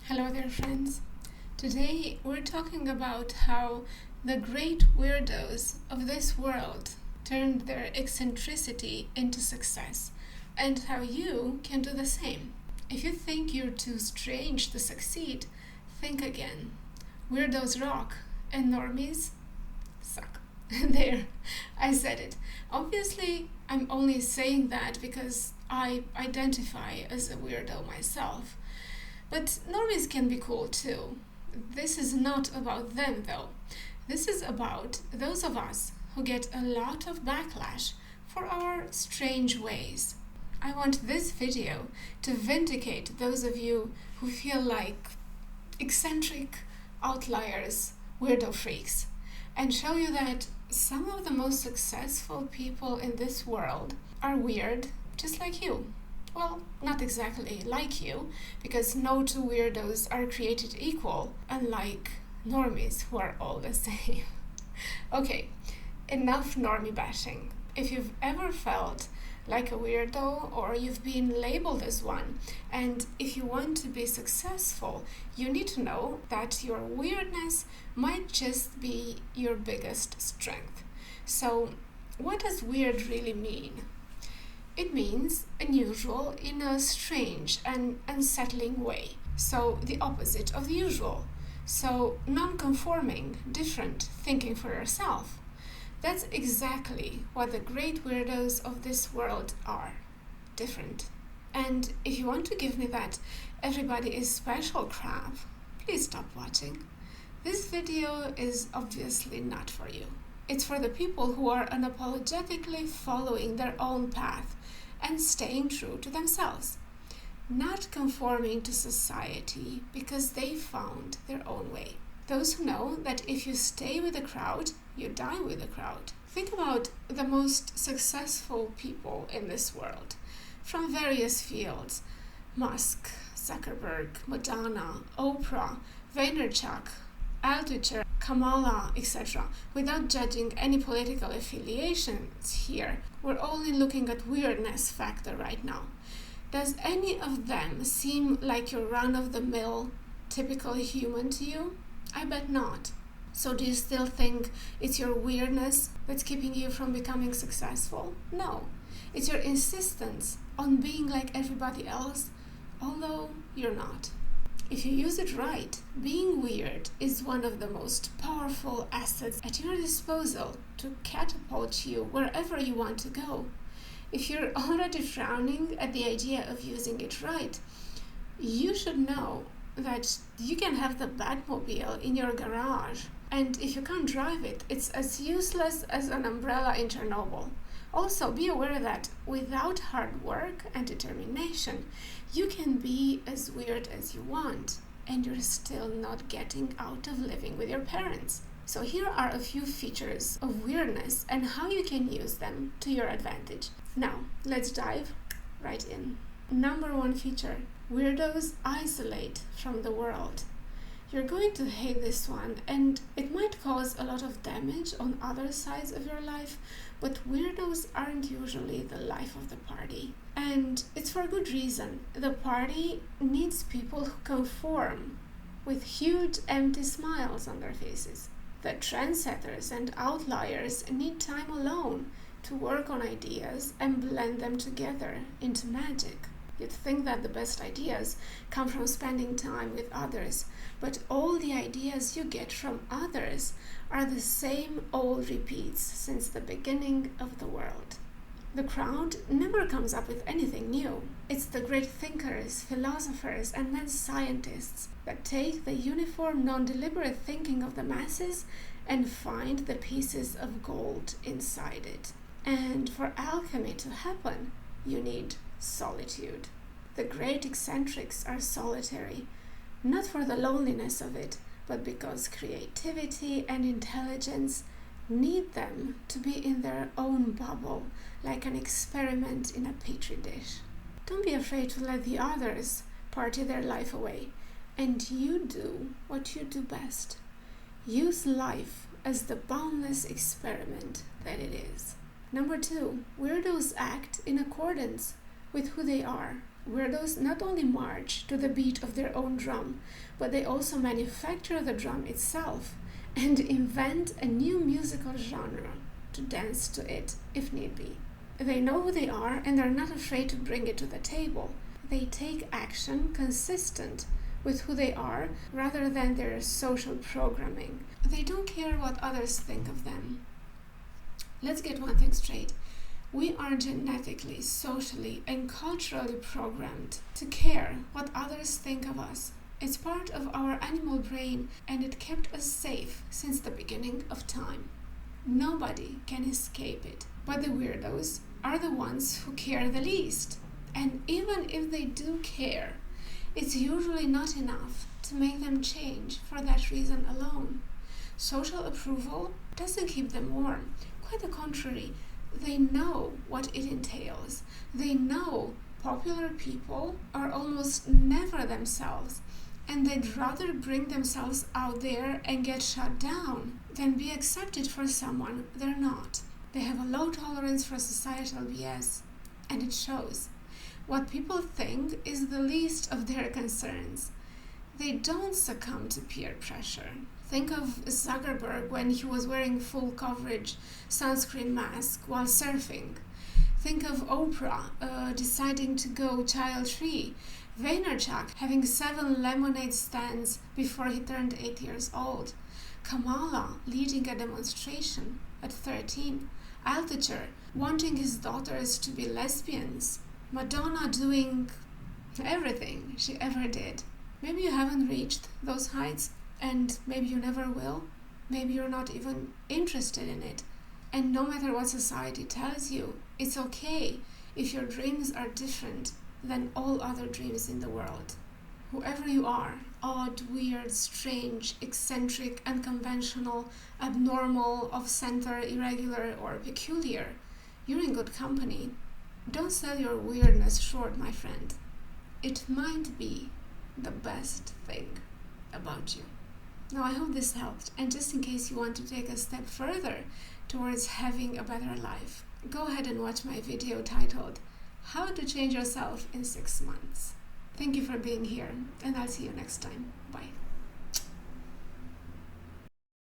Hello there, friends. Today we're talking about how the great weirdos of this world turned their eccentricity into success, and how you can do the same. If you think you're too strange to succeed, think again. Weirdos rock, and normies suck. There, I said it. Obviously, I'm only saying that because I identify as a weirdo myself. But normies can be cool too. This is not about them though. This is about those of us who get a lot of backlash for our strange ways. I want this video to vindicate those of you who feel like eccentric outliers, weirdo freaks, and show you that some of the most successful people in this world are weird just like you. Well, not exactly like you, because no two weirdos are created equal, unlike normies who are all the same. Okay, enough normie bashing. If you've ever felt like a weirdo or you've been labeled as one, and if you want to be successful, you need to know that your weirdness might just be your biggest strength. So, what does weird really mean? It means unusual in a strange and unsettling way. So the opposite of the usual. So non-conforming, different, thinking for yourself. That's exactly what the great weirdos of this world are. Different. And if you want to give me that everybody is special crap, please stop watching. This video is obviously not for you. It's for the people who are unapologetically following their own path and staying true to themselves, not conforming to society because they found their own way. Those who know that if you stay with the crowd, you die with the crowd. Think about the most successful people in this world, from various fields: Musk, Zuckerberg, Madonna, Oprah, Vaynerchuk, Altucher, Kamala, etc. Without judging any political affiliations here, we're only looking at weirdness factor right now. Does any of them seem like your run-of-the-mill, typical human to you? I bet not. So do you still think it's your weirdness that's keeping you from becoming successful? No. It's your insistence on being like everybody else, although you're not. If you use it right, being weird is one of the most powerful assets at your disposal to catapult you wherever you want to go. If you're already frowning at the idea of using it right, you should know that you can have the Batmobile in your garage, and if you can't drive it, it's as useless as an umbrella in Chernobyl. Also, be aware that without hard work and determination, you can be as weird as you want, and you're still not getting out of living with your parents. So here are a few features of weirdness and how you can use them to your advantage. Now, let's dive right in. Number one feature: weirdos isolate from the world. You're going to hate this one, and it might cause a lot of damage on other sides of your life, but weirdos aren't usually the life of the party. And it's for good reason. The party needs people who conform, with huge empty smiles on their faces. The trendsetters and outliers need time alone to work on ideas and blend them together into magic. You'd think that the best ideas come from spending time with others, but all the ideas you get from others are the same old repeats since the beginning of the world. The crowd never comes up with anything new. It's the great thinkers, philosophers, and mad scientists that take the uniform, non-deliberate thinking of the masses and find the pieces of gold inside it. And for alchemy to happen, you need solitude. The great eccentrics are solitary, not for the loneliness of it, but because creativity and intelligence need them to be in their own bubble, like an experiment in a petri dish. Don't be afraid to let the others party their life away, and you do what you do best. Use life as the boundless experiment that it is. Number two, weirdos act in accordance with who they are, Weirdos not only march to the beat of their own drum, but they also manufacture the drum itself and invent a new musical genre to dance to it if need be. They know who they are and are not afraid to bring it to the table. They take action consistent with who they are rather than their social programming. They don't care what others think of them. Let's get one thing straight. We are genetically, socially, and culturally programmed to care what others think of us. It's part of our animal brain, and it kept us safe since the beginning of time. Nobody can escape it, but the weirdos are the ones who care the least. And even if they do care, it's usually not enough to make them change for that reason alone. Social approval doesn't keep them warm. Quite the contrary, they know what it entails. They know popular people are almost never themselves, and they'd rather bring themselves out there and get shut down than be accepted for someone they're not. They have a low tolerance for societal BS, and it shows. What people think is the least of their concerns. They don't succumb to peer pressure. Think of Zuckerberg when he was wearing full coverage sunscreen mask while surfing. Think of Oprah deciding to go child-free. Vaynerchuk having 7 lemonade stands before he turned 8 years old. Kamala leading a demonstration at 13. Altucher wanting his daughters to be lesbians. Madonna doing everything she ever did. Maybe you haven't reached those heights, and maybe you never will. Maybe you're not even interested in it. And no matter what society tells you, it's okay if your dreams are different than all other dreams in the world. Whoever you are, odd, weird, strange, eccentric, unconventional, abnormal, off-center, irregular, or peculiar, you're in good company. Don't sell your weirdness short, my friend. It might be the best thing about you. Now, I hope this helped, and just in case you want to take a step further towards having a better life, go ahead and watch my video titled How to Change Yourself in 6 Months. Thank you for being here, and I'll see you next time. Bye.